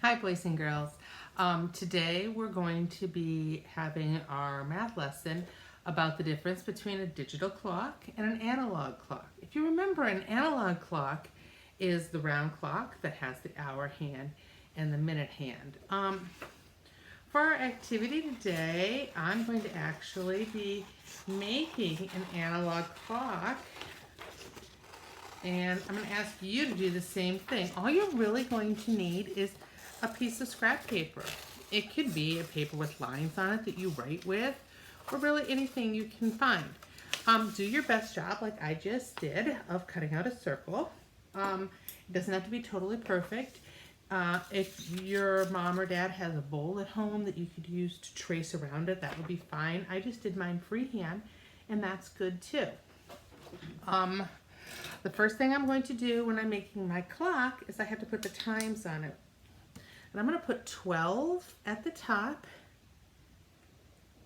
Hi, boys and girls. Today we're going to be having our math lesson about the difference between a digital clock and an analog clock. If you remember, an analog clock is the round clock that has the hour hand and the minute hand. For our activity today, I'm going to actually be making an analog clock, and I'm going to ask you to do the same thing. All you're really going to need is a piece of scrap paper. It could be a paper with lines on it that you write with, or really anything you can find. Do your best job, like I just did, of cutting out a circle. It doesn't have to be totally perfect. If your mom or dad has a bowl at home that you could use to trace around it, that would be fine. I just did mine freehand, and that's good too. The first thing I'm going to do when I'm making my clock is I have to put the times on it. And I'm going to put 12 at the top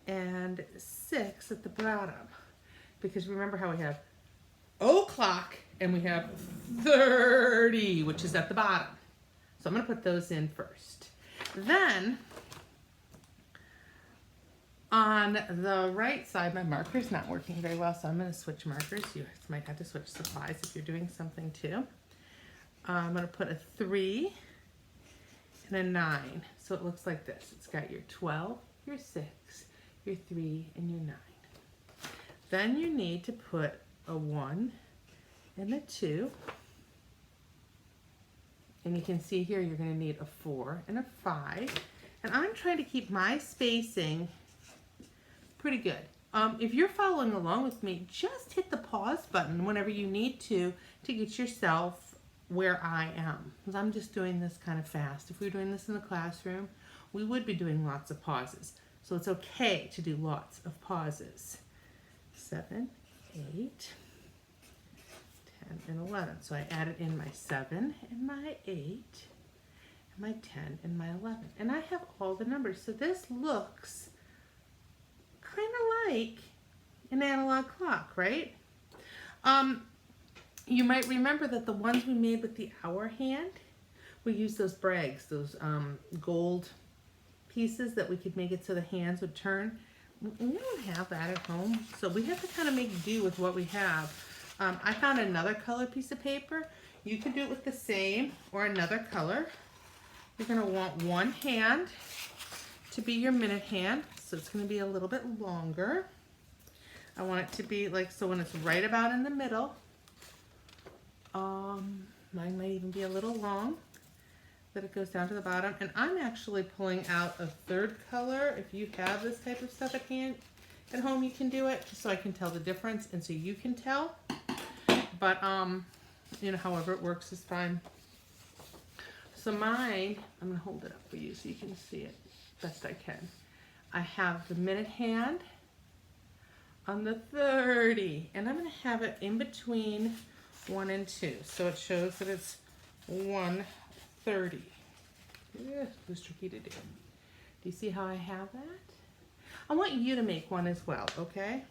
and 6 at the bottom. Because remember how we have o'clock and we have 30, which is at the bottom. So I'm going to put those in first. Then, on the right side, my marker's not working very well, so I'm going to switch markers. You might have to switch supplies if you're doing something too. I'm going to put a 3 and a 9. So it looks like this. It's got your 12, your 6, your 3, and your 9. Then you need to put a 1 and a 2. And you can see here you're going to need a 4 and a 5. And I'm trying to keep my spacing pretty good. If you're following along with me, just hit the pause button whenever you need to get yourself where I am, because I'm just doing this kind of fast. If we were doing this in the classroom, we would be doing lots of pauses. So it's okay to do lots of pauses. 7, 8, 10, and 11. So I added in my 7 and my 8, and my 10 and my 11. And I have all the numbers. So this looks kind of like an analog clock, right? You might remember that the ones we made with the hour hand, we used those brags, those gold pieces that we could make it so the hands would turn. We don't have that at home, so we have to kind of make do with what we have. I found another color piece of paper. You can do it with the same or another color. You're going to want one hand to be your minute hand, so it's going to be a little bit longer. I want it to be like, so when it's right about in the middle, mine might even be a little long, that it goes down to the bottom. And I'm actually pulling out a third color. If you have this type of stuff at home, you can do it, just so I can tell the difference and so you can tell. But, you know, however it works is fine. So mine, I'm going to hold it up for you so you can see it best I can. I have the minute hand on the 30, and I'm going to have it in between 1 and 2, so it shows that it's 1:30. It was tricky to do. Do you see how I have that? I want you to make one as well, okay?